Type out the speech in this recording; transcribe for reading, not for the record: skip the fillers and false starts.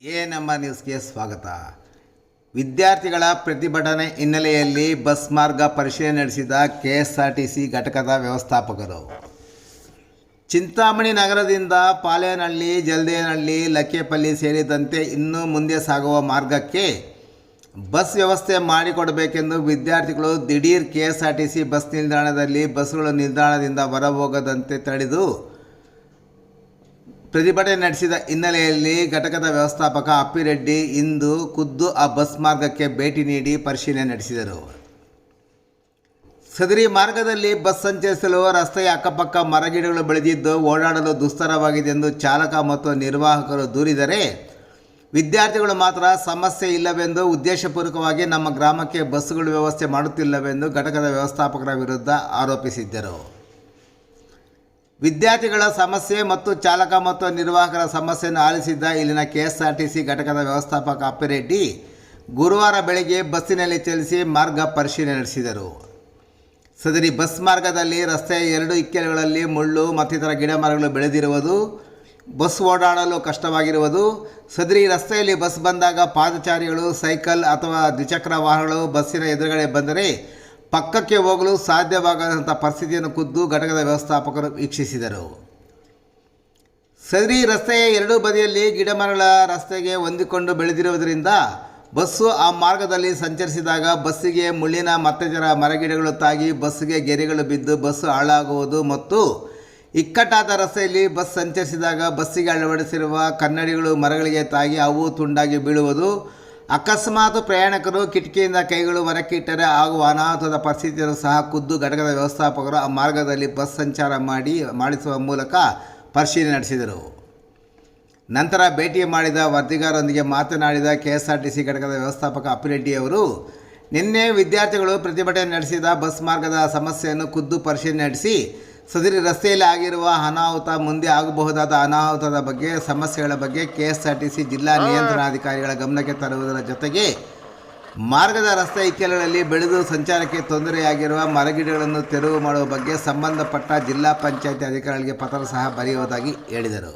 ನಮ್ಮ ನ್ಯೂಸ್ಗೆ ಸ್ವಾಗತ. ವಿದ್ಯಾರ್ಥಿಗಳ ಪ್ರತಿಭಟನೆ ಹಿನ್ನೆಲೆಯಲ್ಲಿ ಬಸ್ ಮಾರ್ಗ ಪರಿಶೀಲನೆ ನಡೆಸಿದ ಕೆಎಸ್ಆರ್ಟಿಸಿ ಘಟಕದ ವ್ಯವಸ್ಥಾಪಕರು. ಚಿಂತಾಮಣಿ ನಗರದಿಂದ ಪಾಲೇನಹಳ್ಳಿ, ಜಲ್ದೇನಹಳ್ಳಿ, ಲಕ್ಕೇಪಲ್ಲಿ ಸೇರಿದಂತೆ ಇನ್ನು ಮುಂದೆ ಸಾಗುವ ಮಾರ್ಗಕ್ಕೆ ಬಸ್ ವ್ಯವಸ್ಥೆ ಮಾಡಿಕೊಡಬೇಕೆಂದು ವಿದ್ಯಾರ್ಥಿಗಳು ದಿಢೀರ್ ಕೆಎಸ್ಆರ್ಟಿಸಿ ಬಸ್ ನಿಲ್ದಾಣದಲ್ಲಿ ಬಸ್ಗಳು ನಿಲ್ದಾಣದಿಂದ ಹೊರಹೋಗದಂತೆ ತಡೆದು ಪ್ರತಿಭಟನೆ ನಡೆಸಿದ ಹಿನ್ನೆಲೆಯಲ್ಲಿ ಘಟಕದ ವ್ಯವಸ್ಥಾಪಕ ಅಪ್ಪಿರೆಡ್ಡಿ ಇಂದು ಖುದ್ದು ಆ ಬಸ್ ಮಾರ್ಗಕ್ಕೆ ಭೇಟಿ ನೀಡಿ ಪರಿಶೀಲನೆ ನಡೆಸಿದರು. ಸದರಿ ಮಾರ್ಗದಲ್ಲಿ ಬಸ್ ಸಂಚರಿಸಲು ರಸ್ತೆಯ ಅಕ್ಕಪಕ್ಕ ಮರಗಿಡಗಳು ಬೆಳೆದಿದ್ದು ಓಡಾಡಲು ದುಸ್ತರವಾಗಿದೆ ಎಂದು ಚಾಲಕ ಮತ್ತು ನಿರ್ವಾಹಕರು ದೂರಿದರೆ, ವಿದ್ಯಾರ್ಥಿಗಳು ಮಾತ್ರ ಸಮಸ್ಯೆ ಇಲ್ಲವೆಂದು ಉದ್ದೇಶಪೂರ್ವಕವಾಗಿ ನಮ್ಮ ಗ್ರಾಮಕ್ಕೆ ಬಸ್ಸುಗಳು ವ್ಯವಸ್ಥೆ ಮಾಡುತ್ತಿಲ್ಲವೆಂದು ಘಟಕದ ವ್ಯವಸ್ಥಾಪಕರ ವಿರುದ್ಧ ಆರೋಪಿಸಿದ್ದರು. ವಿದ್ಯಾರ್ಥಿಗಳ ಸಮಸ್ಯೆ ಮತ್ತು ಚಾಲಕ ಮತ್ತು ನಿರ್ವಾಹಕರ ಸಮಸ್ಯೆಯನ್ನು ಆಲಿಸಿದ್ದ ಇಲ್ಲಿನ ಕೆಎಸ್ಆರ್ಟಿಸಿ ಘಟಕದ ವ್ಯವಸ್ಥಾಪಕ ಅಪ್ಪಿರೆಡ್ಡಿ ಗುರುವಾರ ಬೆಳಗ್ಗೆ ಬಸ್ಸಿನಲ್ಲಿ ಚಲಿಸಿ ಮಾರ್ಗ ಪರಿಶೀಲನೆ ನಡೆಸಿದರು. ಸದರಿ ಬಸ್ ಮಾರ್ಗದಲ್ಲಿ ರಸ್ತೆಯ ಎರಡು ಇಕ್ಕೆಲಗಳಲ್ಲಿ ಮುಳ್ಳು ಮತ್ತಿತರ ಗಿಡ ಮರಗಳು ಬೆಳೆದಿರುವುದು, ಬಸ್ ಓಡಾಡಲು ಕಷ್ಟವಾಗಿರುವುದು, ಸದರಿ ರಸ್ತೆಯಲ್ಲಿ ಬಸ್ ಬಂದಾಗ ಪಾದಚಾರಿಗಳು, ಸೈಕಲ್ ಅಥವಾ ದ್ವಿಚಕ್ರ ವಾಹನಗಳು ಬಸ್ಸಿನ ಎದುರುಗಡೆ ಬಂದರೆ ಪಕ್ಕಕ್ಕೆ ಹೋಗಲು ಸಾಧ್ಯವಾಗದಂಥ ಪರಿಸ್ಥಿತಿಯನ್ನು ಖುದ್ದು ಘಟಕದ ವ್ಯವಸ್ಥಾಪಕರು ವೀಕ್ಷಿಸಿದರು. ಸದರಿ ರಸ್ತೆಯ ಎರಡೂ ಬದಿಯಲ್ಲಿ ಗಿಡಮರಗಳ ರಸ್ತೆಗೆ ಹೊಂದಿಕೊಂಡು ಬೆಳೆದಿರುವುದರಿಂದ ಬಸ್ಸು ಆ ಮಾರ್ಗದಲ್ಲಿ ಸಂಚರಿಸಿದಾಗ ಬಸ್ಸಿಗೆ ಮುಳ್ಳಿನ ಮತ್ತಿತರ ಮರಗಿಡಗಳು ತಾಗಿ ಬಸ್ಸಿಗೆ ಗೆರೆಗಳು ಬಿದ್ದು ಬಸ್ಸು ಹಾಳಾಗುವುದು ಮತ್ತು ಇಕ್ಕಟ್ಟಾದ ರಸ್ತೆಯಲ್ಲಿ ಬಸ್ ಸಂಚರಿಸಿದಾಗ ಬಸ್ಸಿಗೆ ಅಳವಡಿಸಿರುವ ಕನ್ನಡಿಗಳು ಮರಗಳಿಗೆ ತಾಗಿ ಅವು ತುಂಡಾಗಿ ಬೀಳುವುದು, ಅಕಸ್ಮಾತ್ ಪ್ರಯಾಣಿಕರು ಕಿಟಕಿಯಿಂದ ಕೈಗಳು ಹೊರಕ್ಕಿಟ್ಟರೆ ಆಗುವ ಅನಾಹುತದ ಪರಿಸ್ಥಿತಿಯನ್ನು ಸಹ ಖುದ್ದು ಘಟಕದ ವ್ಯವಸ್ಥಾಪಕರು ಆ ಮಾರ್ಗದಲ್ಲಿ ಬಸ್ ಸಂಚಾರ ಮಾಡಿಸುವ ಮೂಲಕ ಪರಿಶೀಲನೆ ನಡೆಸಿದರು. ನಂತರ ಭೇಟಿ ಮಾಡಿದ ವರದಿಗಾರರೊಂದಿಗೆ ಮಾತನಾಡಿದ ಕೆಎಸ್ಆರ್ಟಿಸಿ ಘಟಕದ ವ್ಯವಸ್ಥಾಪಕ ಅಪ್ಪಿರೆಡ್ಡಿಯವರು, ನಿನ್ನೆ ವಿದ್ಯಾರ್ಥಿಗಳು ಪ್ರತಿಭಟನೆ ನಡೆಸಿದ ಬಸ್ ಮಾರ್ಗದ ಸಮಸ್ಯೆಯನ್ನು ಖುದ್ದು ಪರಿಶೀಲನೆ ನಡೆಸಿ ಸದರಿ ರಸ್ತೆಯಲ್ಲಿ ಆಗಿರುವ ಅನಾಹುತ, ಮುಂದೆ ಆಗಬಹುದಾದ ಅನಾಹುತದ ಬಗ್ಗೆ, ಸಮಸ್ಯೆಗಳ ಬಗ್ಗೆ ಕೆಎಸ್ಆರ್ಟಿಸಿ ಜಿಲ್ಲಾ ನಿಯಂತ್ರಣಾಧಿಕಾರಿಗಳ ಗಮನಕ್ಕೆ ತರುವುದರ ಜೊತೆಗೆ ಮಾರ್ಗದ ರಸ್ತೆ ಇಕ್ಕೆಲಗಳಲ್ಲಿ ಬೆಳೆದು ಸಂಚಾರಕ್ಕೆ ತೊಂದರೆಯಾಗಿರುವ ಮರಗಿಡಗಳನ್ನು ತೆರವು ಮಾಡುವ ಬಗ್ಗೆ ಸಂಬಂಧಪಟ್ಟ ಜಿಲ್ಲಾ ಪಂಚಾಯಿತಿ ಅಧಿಕಾರಿಗಳಿಗೆ ಪತ್ರ ಸಹ ಬರೆಯುವುದಾಗಿ ಹೇಳಿದರು.